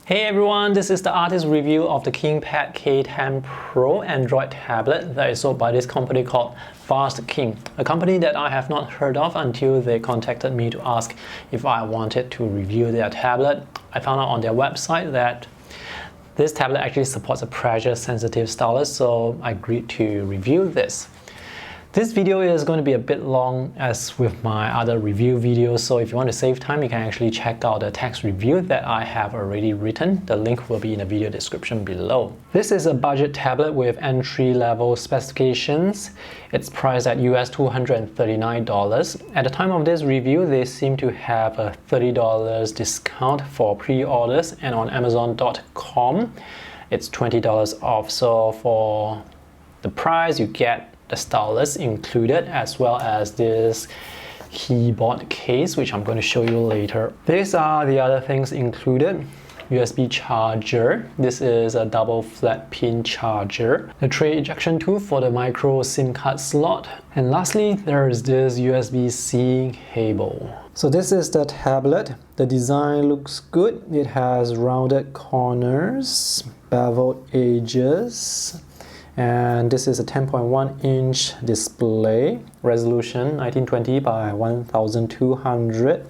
Hey everyone, this is the artist review of the KingPad K10 Pro Android tablet that is sold by this company called Vastking, a company that I have not heard of until they contacted me to ask if I wanted to review their tablet. I found out on their website that this tablet actually supports a pressure-sensitive stylus, so I agreed to review this. This video is going to be a bit long as with my other review videos, so if you want to save time, you can actually check out the text review that I have already written. The link will be in the video description below. This is a budget tablet with entry-level specifications. It's priced at US $239. At the time of this review, they seem to have a $30 discount for pre-orders, and on Amazon.com, it's $20 off. So for the price, you get the stylus included, as well as this keyboard case, which I'm going to show you later. These are the other things included. USB charger. This is a double flat pin charger. The tray ejection tool for the micro SIM card slot. And lastly, there is this USB-C cable. So this is the tablet. The design looks good. It has rounded corners, beveled edges. And this is a 10.1 inch display, resolution 1920 by 1200.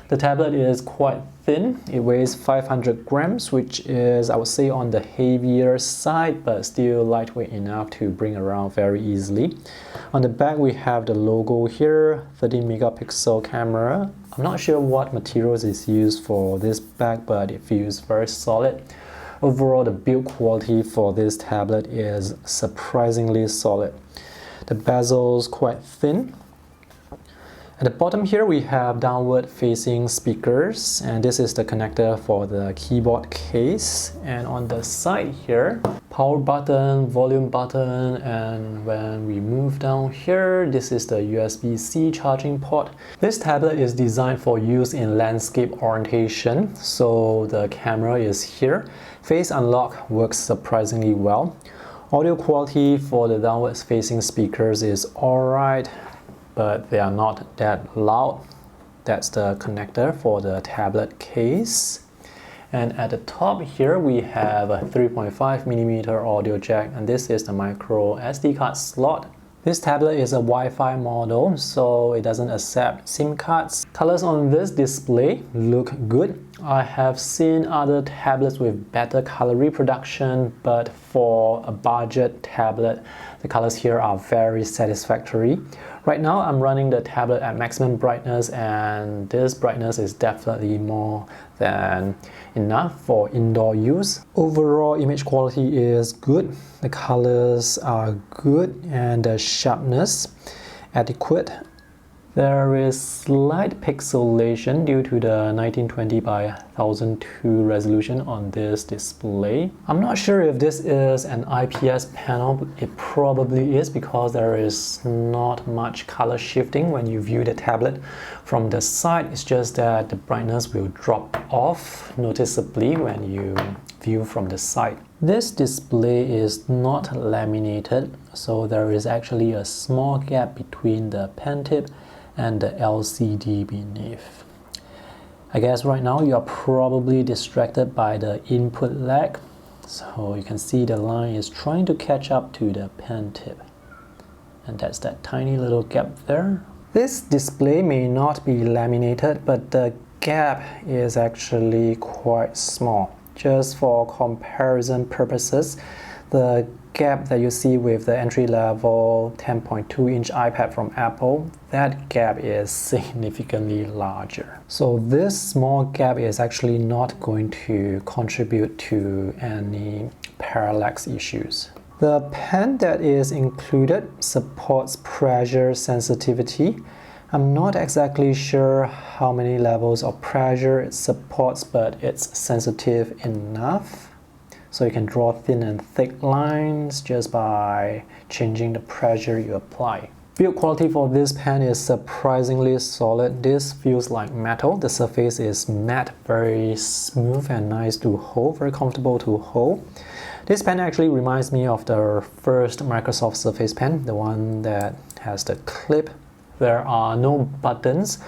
The tablet is quite thin. It weighs 500 grams, which is, I would say, on the heavier side, but still lightweight enough to bring around very easily. On the back, we have the logo here, 13 megapixel camera. I'm not sure what materials is used for this back, but it feels very solid. Overall, the build quality for this tablet is surprisingly solid. The bezel is quite thin. At the bottom here, we have downward facing speakers, and this is the connector for the keyboard case. And on the side here, power button, volume button, and when we move down here, this is the USB-C charging port. This tablet is designed for use in landscape orientation, so the camera is here. Face unlock works surprisingly well. Audio quality for the downwards facing speakers is alright, but they are not that loud. That's the connector for the tablet case. And at the top here, we have a 3.5mm audio jack, and this is the micro SD card slot. This tablet is a Wi-Fi model, so it doesn't accept SIM cards. Colors on this display look good. I have seen other tablets with better color reproduction, but for a budget tablet, the colors here are very satisfactory. Right now, I'm running the tablet at maximum brightness, and this brightness is definitely more than enough for indoor use. Overall, image quality is good. The colors are good, and the sharpness adequate. There is slight pixelation due to the 1920 by 1002 resolution on this display. I'm not sure if this is an IPS panel. It probably is, because there is not much color shifting when you view the tablet from the side. It's just that the brightness will drop off noticeably when you view from the side. This display is not laminated, so there is actually a small gap between the pen tip and the LCD beneath. I guess right now you are probably distracted by the input lag, so you can see the line is trying to catch up to the pen tip, and that's that tiny little gap there. This display may not be laminated, but the gap is actually quite small. Just for comparison purposes, the gap that you see with the entry-level 10.2-inch iPad from Apple, that gap is significantly larger. So this small gap is actually not going to contribute to any parallax issues. The pen that is included supports pressure sensitivity. I'm not exactly sure how many levels of pressure it supports, but it's sensitive enough. So you can draw thin and thick lines just by changing the pressure you apply. Build quality for this pen is surprisingly solid. This feels like metal. The surface is matte, very smooth and nice to hold, very comfortable to hold. This pen actually reminds me of the first Microsoft Surface pen, the one that has the clip. There are no buttons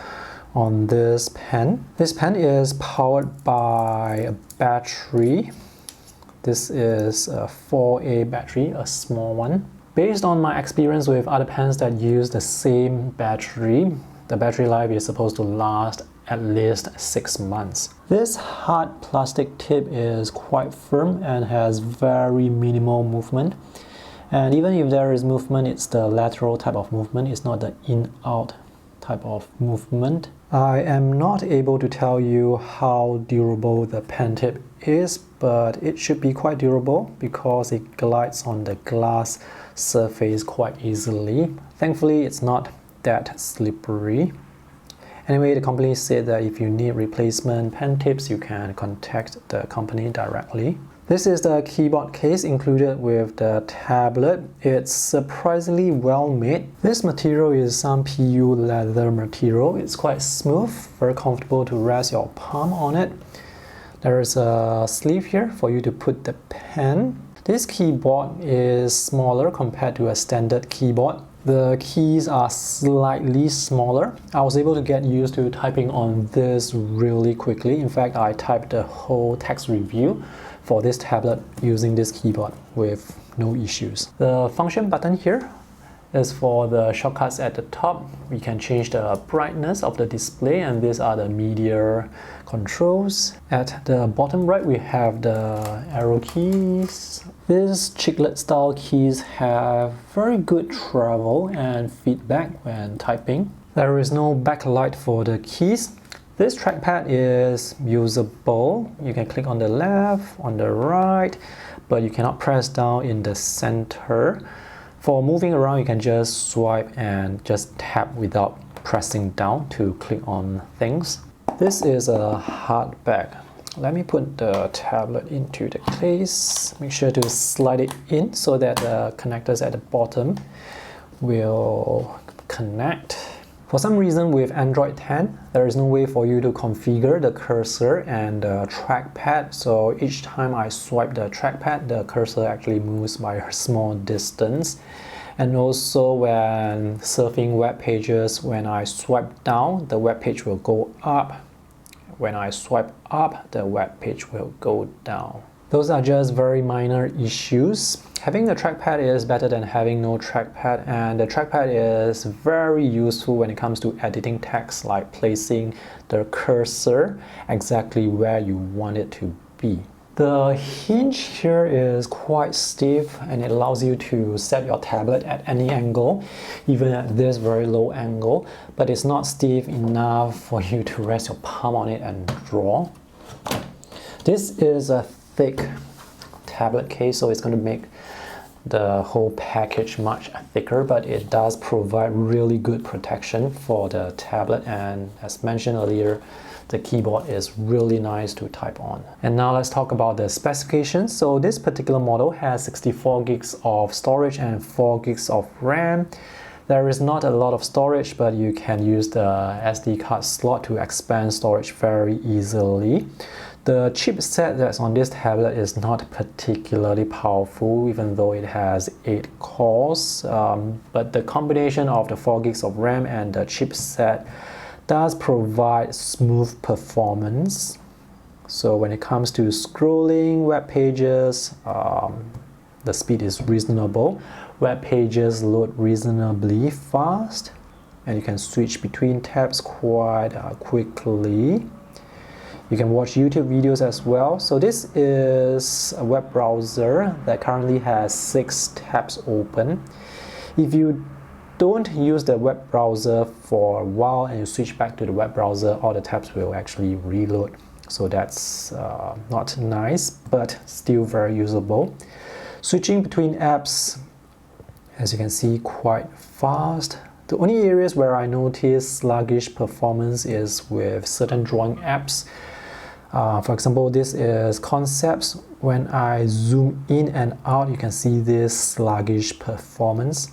on this pen. This pen is powered by a battery. This is a 4A battery, a small one. Based on my experience with other pens that use the same battery, the battery life is supposed to last at least 6 months. This hard plastic tip is quite firm and has very minimal movement. And even if there is movement, it's the lateral type of movement, it's not the in-out type of movement. I am not able to tell you how durable the pen tip is, but it should be quite durable because it glides on the glass surface quite easily. Thankfully, it's not that slippery. Anyway, the company said that if you need replacement pen tips, you can contact the company directly. This is the keyboard case included with the tablet. It's surprisingly well made. This material is some PU leather material. It's quite smooth, very comfortable to rest your palm on it. There is a sleeve here for you to put the pen. This keyboard is smaller compared to a standard keyboard. The keys are slightly smaller. I was able to get used to typing on this really quickly. In fact, I typed the whole text review for this tablet using this keyboard with no issues. The function button here is for the shortcuts at the top. We can change the brightness of the display, and these are the media controls. At the bottom right, we have the arrow keys. These chiclet style keys have very good travel and feedback when typing. There is no backlight for the keys. This trackpad is usable. You can click on the left, on the right, but you cannot press down in the center. For moving around, you can just swipe and just tap without pressing down to click on things. This is a hard bag. Let me put the tablet into the case. Make sure to slide it in so that the connectors at the bottom will connect. For some reason with Android 10, there is no way for you to configure the cursor and the trackpad. So each time I swipe the trackpad, the cursor actually moves by a small distance. And also when surfing web pages, when I swipe down, the web page will go up. When I swipe up, the web page will go down. Those are just very minor issues. Having a trackpad is better than having no trackpad, and the trackpad is very useful when it comes to editing text, like placing the cursor exactly where you want it to be. The hinge here is quite stiff and it allows you to set your tablet at any angle, even at this very low angle, but it's not stiff enough for you to rest your palm on it and draw. This is a thick tablet case, so it's going to make the whole package much thicker, but it does provide really good protection for the tablet, and as mentioned earlier, the keyboard is really nice to type on. And now let's talk about the specifications. So this particular model has 64 gigs of storage and 4 gigs of RAM. There is not a lot of storage, but you can use the SD card slot to expand storage very easily. The chipset that's on this tablet is not particularly powerful, even though it has 8 cores. But the combination of the 4 gigs of RAM and the chipset does provide smooth performance. So when it comes to scrolling web pages, the speed is reasonable. Web pages load reasonably fast, and you can switch between tabs quite quickly. You can watch YouTube videos as well. So this is a web browser that currently has 6 tabs open. If you don't use the web browser for a while and you switch back to the web browser, all the tabs will actually reload. So that's not nice, but still very usable. Switching between apps, as you can see, quite fast. The only areas where I notice sluggish performance is with certain drawing apps. For example, this is Concepts. When I zoom in and out, you can see this sluggish performance.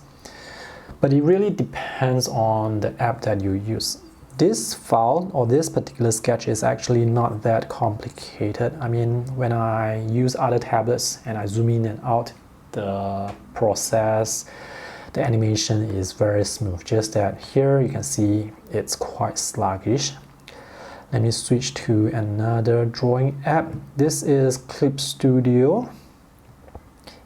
But it really depends on the app that you use. This file or this particular sketch is actually not that complicated. I mean, when I use other tablets and I zoom in and out, the process the animation is very smooth, just that here you can see it's quite sluggish. Let me switch to another drawing app. This is Clip Studio,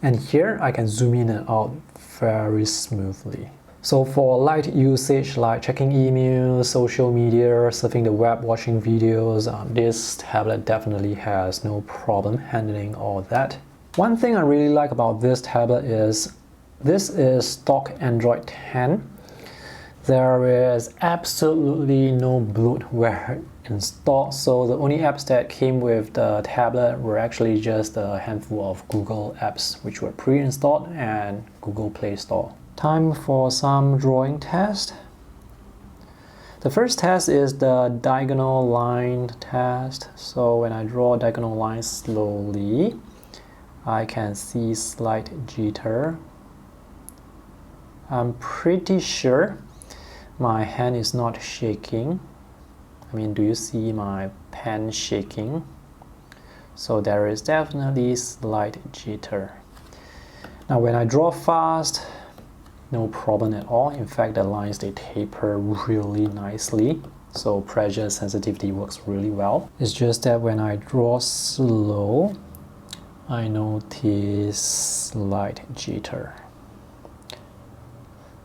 and here I can zoom in and out very smoothly. So for light usage like checking emails, social media, surfing the web, watching videos, this tablet definitely has no problem handling all that. One thing I really like about this tablet is this is stock Android 10. There is absolutely no bloatware installed, so the only apps that came with the tablet were actually just a handful of Google apps which were pre-installed and Google Play Store. Time for some drawing test. The first test is the diagonal line test. So when I draw diagonal lines slowly, I can see slight jitter. I'm pretty sure my hand is not shaking. I mean, do you see my pen shaking? So there is definitely slight jitter. Now when I draw fast, no problem at all. In fact, the lines, they taper really nicely. So pressure sensitivity works really well. It's just that when I draw slow, I notice slight jitter.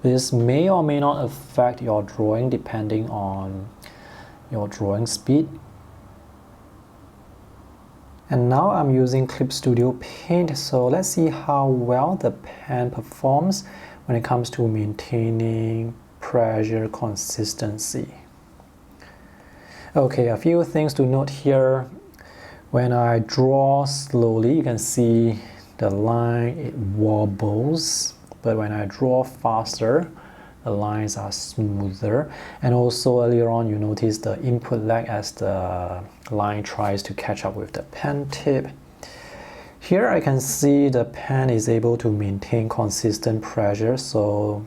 This may or may not affect your drawing depending on your drawing speed. And now I'm using Clip Studio Paint, so let's see how well the pen performs when it comes to maintaining pressure consistency. Okay, a few things to note here. When I draw slowly, you can see the line, it wobbles. But when I draw faster, the lines are smoother. And also earlier on, you notice the input lag as the line tries to catch up with the pen tip. Here I can see the pen is able to maintain consistent pressure, so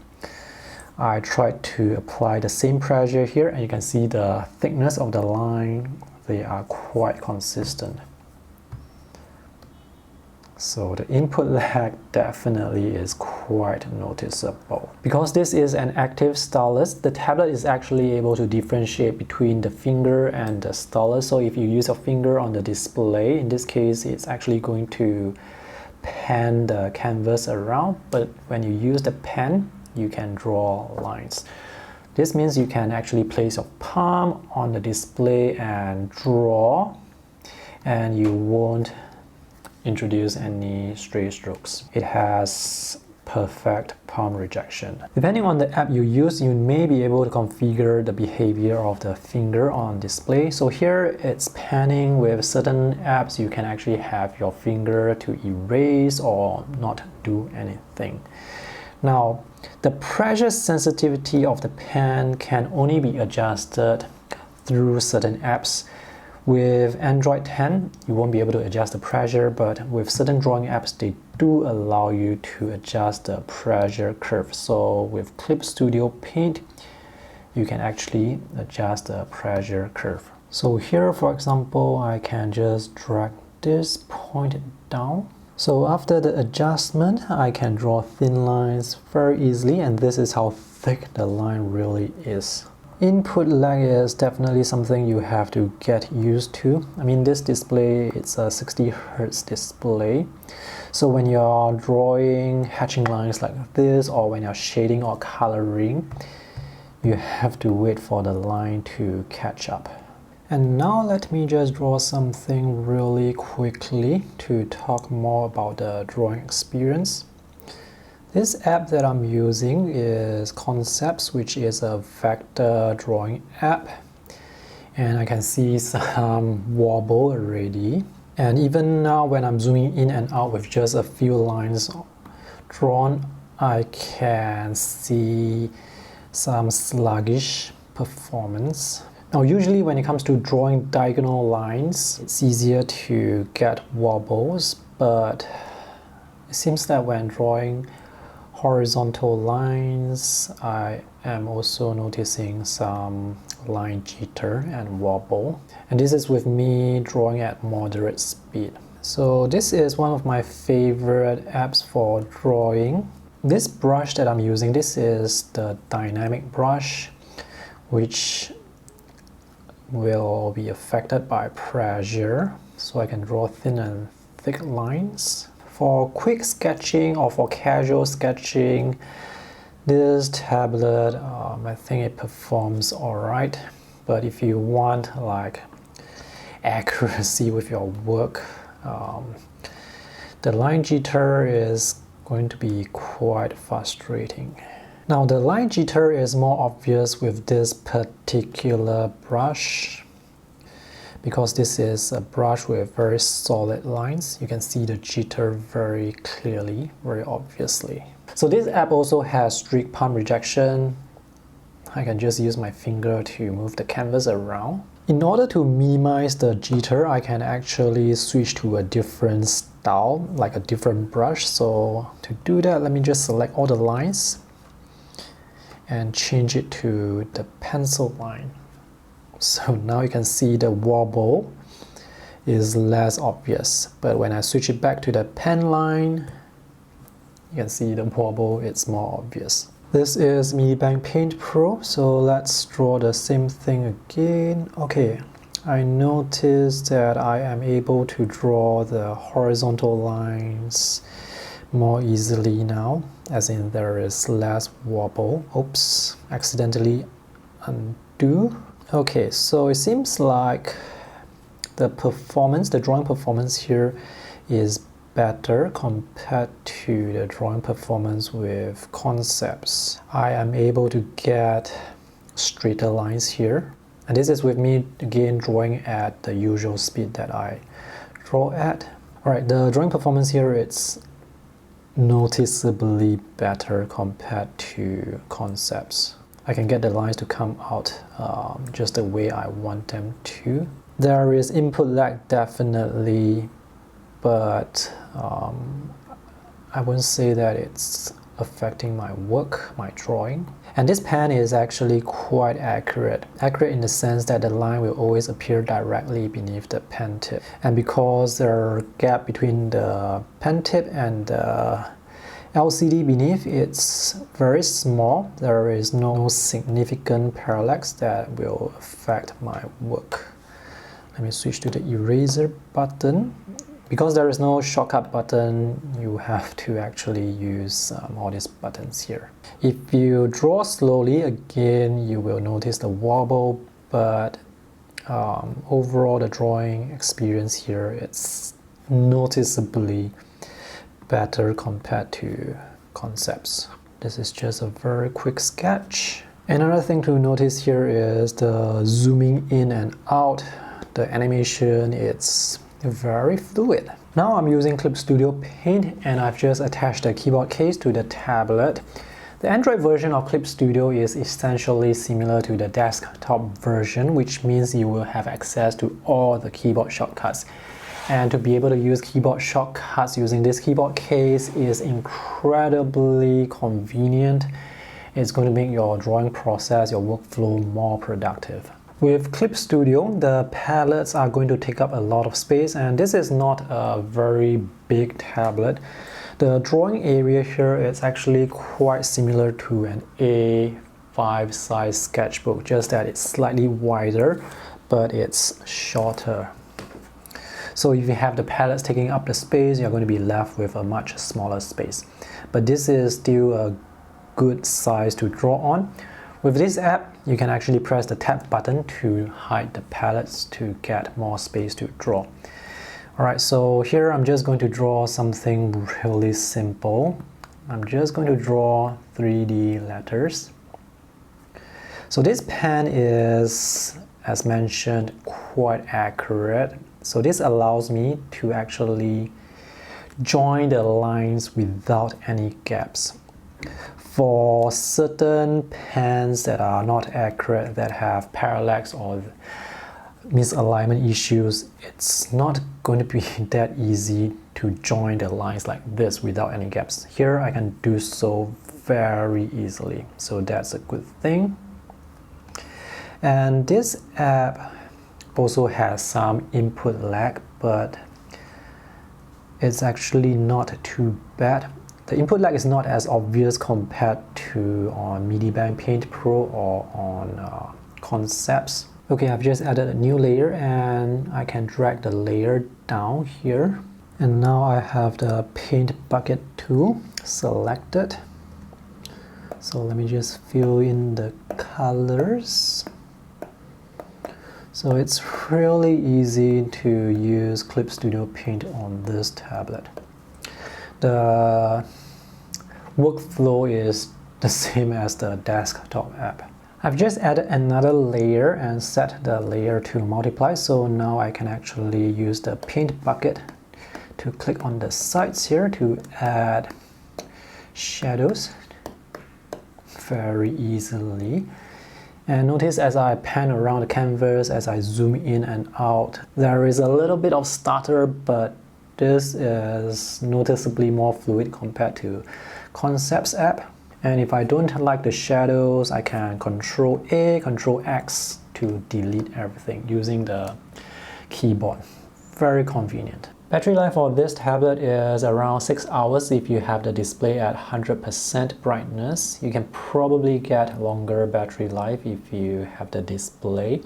I tried to apply the same pressure here, and you can see the thickness of the line, they are quite consistent. So the input lag definitely is quite noticeable. Because this is an active stylus, the tablet is actually able to differentiate between the finger and the stylus. So if you use your finger on the display, in this case it's actually going to pan the canvas around, but when you use the pen, you can draw lines. This means you can actually place your palm on the display and draw, and you won't introduce any stray strokes. It has perfect palm rejection. Depending on the app you use, you may be able to configure the behavior of the finger on display. So here it's panning. With certain apps, you can actually have your finger to erase or not do anything. Now, the pressure sensitivity of the pen can only be adjusted through certain apps. With Android 10, you won't be able to adjust the pressure, but with certain drawing apps, they do allow you to adjust the pressure curve. So with Clip Studio Paint, you can actually adjust the pressure curve. So here, for example, I can just drag this point down. So after the adjustment, I can draw thin lines very easily, and this is how thick the line really is. Input lag is definitely something you have to get used to. I mean, this display, it's a 60 Hz display. So when you're drawing hatching lines like this, or when you're shading or coloring, you have to wait for the line to catch up. And now let me just draw something really quickly to talk more about the drawing experience. This app that I'm using is Concepts, which is a vector drawing app. And I can see some wobble already. And even now when I'm zooming in and out with just a few lines drawn, I can see some sluggish performance. Now usually when it comes to drawing diagonal lines, it's easier to get wobbles, but it seems that when drawing horizontal lines, I am also noticing some line jitter and wobble. And this is with me drawing at moderate speed. So this is one of my favorite apps for drawing. This brush that I'm using, this is the dynamic brush, which will be affected by pressure, so I can draw thin and thick lines. For quick sketching or for casual sketching, this tablet, I think it performs alright. But if you want like accuracy with your work, the line jitter is going to be quite frustrating. Now the line jitter is more obvious with this particular brush because this is a brush with very solid lines. You can see the jitter very clearly, very obviously. So this app also has strict palm rejection. I can just use my finger to move the canvas around. In order to minimize the jitter, I can actually switch to a different style, like a different brush. So to do that, let me just select all the lines and change it to the pencil line. So now you can see the wobble is less obvious. But when I switch it back to the pen line, you can see the wobble is more obvious. This is Vastking Paint Pro, so let's draw the same thing again. Okay, I noticed that I am able to draw the horizontal lines more easily now, as in there is less wobble. Oops, accidentally undo. Okay, so it seems like the drawing performance here is better compared to the drawing performance with concepts. I am able to get straighter lines here. And this is with me again drawing at the usual speed that I draw at. Alright, the drawing performance here, it's noticeably better compared to concepts. I can get the lines to come out just the way I want them to. There is input lag definitely, but I wouldn't say that it's affecting my work, my drawing. And this pen is actually quite accurate. Accurate in the sense that the line will always appear directly beneath the pen tip. And because there are gap between the pen tip and the LCD beneath, it's very small. There is no significant parallax that will affect my work. Let me switch to the eraser button. Because there is no shortcut button, you have to actually use all these buttons here. If you draw slowly, again, you will notice the wobble, but overall the drawing experience here, it's noticeably better compared to concepts. This is just a very quick sketch. Another thing to notice here is the zooming in and out. The animation, it's very fluid. Now I'm using Clip Studio Paint and I've just attached the keyboard case to the tablet. The Android version of Clip Studio is essentially similar to the desktop version, which means you will have access to all the keyboard shortcuts. And to be able to use keyboard shortcuts using this keyboard case is incredibly convenient. It's going to make your drawing process, your workflow more productive. With Clip Studio, the palettes are going to take up a lot of space, and this is not a very big tablet. The drawing area here is actually quite similar to an A5 size sketchbook, just that it's slightly wider, but it's shorter. So if you have the palettes taking up the space, you're going to be left with a much smaller space. But this is still a good size to draw on. With this app, you can actually press the tab button to hide the palettes to get more space to draw. Alright, so here I'm just going to draw something really simple. I'm just going to draw 3D letters. So this pen is, as mentioned, quite accurate. So this allows me to actually join the lines without any gaps. For certain pens that are not accurate, that have parallax or misalignment issues, it's not going to be that easy to join the lines like this without any gaps. Here I can do so very easily, so that's a good thing. And this app also has some input lag, but it's actually not too bad. The input lag is not as obvious compared to on Medibank Paint Pro or on Concepts. Okay, I've just added a new layer and I can drag the layer down here. And now I have the paint bucket tool selected. So let me just fill in the colors. So it's really easy to use Clip Studio Paint on this tablet. The workflow is the same as the desktop app. I've just added another layer and set the layer to multiply, so now I can actually use the paint bucket to click on the sides here to add shadows very easily. And notice as I pan around the canvas, as I zoom in and out, there is a little bit of stutter, but this is noticeably more fluid compared to Concepts app. And if I don't like the shadows, I can Control A, Control X to delete everything using the keyboard. Very convenient. Battery life for this tablet is around 6 hours if you have the display at 100% brightness. You can probably get longer battery life if you have the display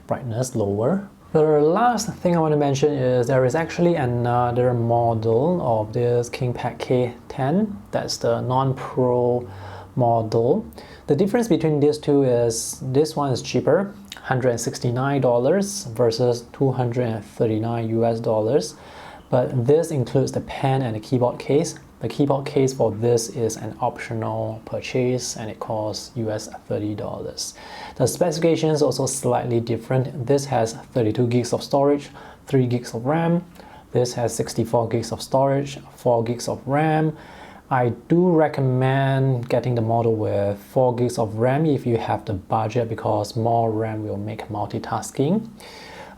brightness lower. The last thing I want to mention is there is actually another model of this KingPad K10. That's the non-pro model. The difference between these two is this one is cheaper, $169 versus $239 US. But this includes the pen and the keyboard case. The keyboard case for this is an optional purchase and it costs US $30. The specification is also slightly different. This has 32 gigs of storage, 3 gigs of RAM. This has 64 gigs of storage, 4 gigs of RAM. I do recommend getting the model with 4 gigs of RAM if you have the budget, because more RAM will make multitasking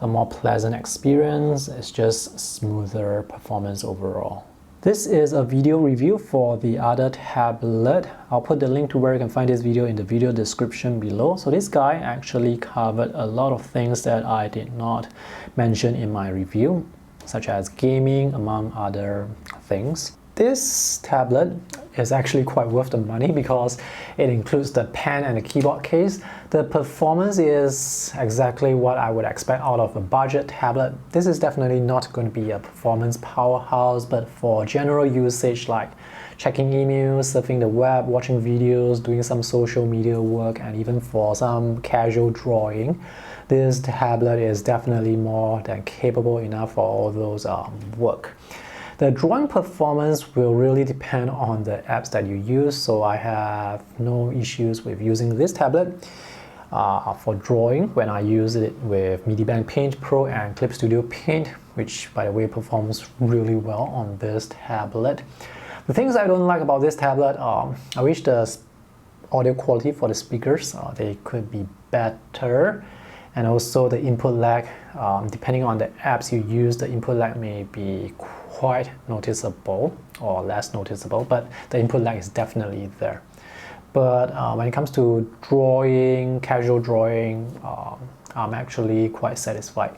a more pleasant experience. It's just smoother performance overall. This is a video review for the other tablet. I'll put the link to where you can find this video in the video description below. So this guy actually covered a lot of things that I did not mention in my review, such as gaming, among other things. This tablet is actually quite worth the money because it includes the pen and the keyboard case. The performance is exactly what I would expect out of a budget tablet. This is definitely not going to be a performance powerhouse, but for general usage like checking emails, surfing the web, watching videos, doing some social media work, and even for some casual drawing, this tablet is definitely more than capable enough for all those work. The drawing performance will really depend on the apps that you use, so I have no issues with using this tablet for drawing when I use it with Medibank Paint Pro and Clip Studio Paint, which by the way performs really well on this tablet. The things I don't like about this tablet, I wish the audio quality for the speakers, they could be better. And also the input lag, depending on the apps you use, the input lag may be quite noticeable or less noticeable, but the input lag is definitely there. But when it comes to drawing, casual drawing, I'm actually quite satisfied,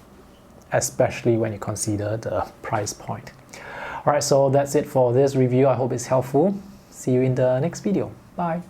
especially when you consider the price point. Alright, so that's it for this review. I hope it's helpful. See you in the next video. Bye.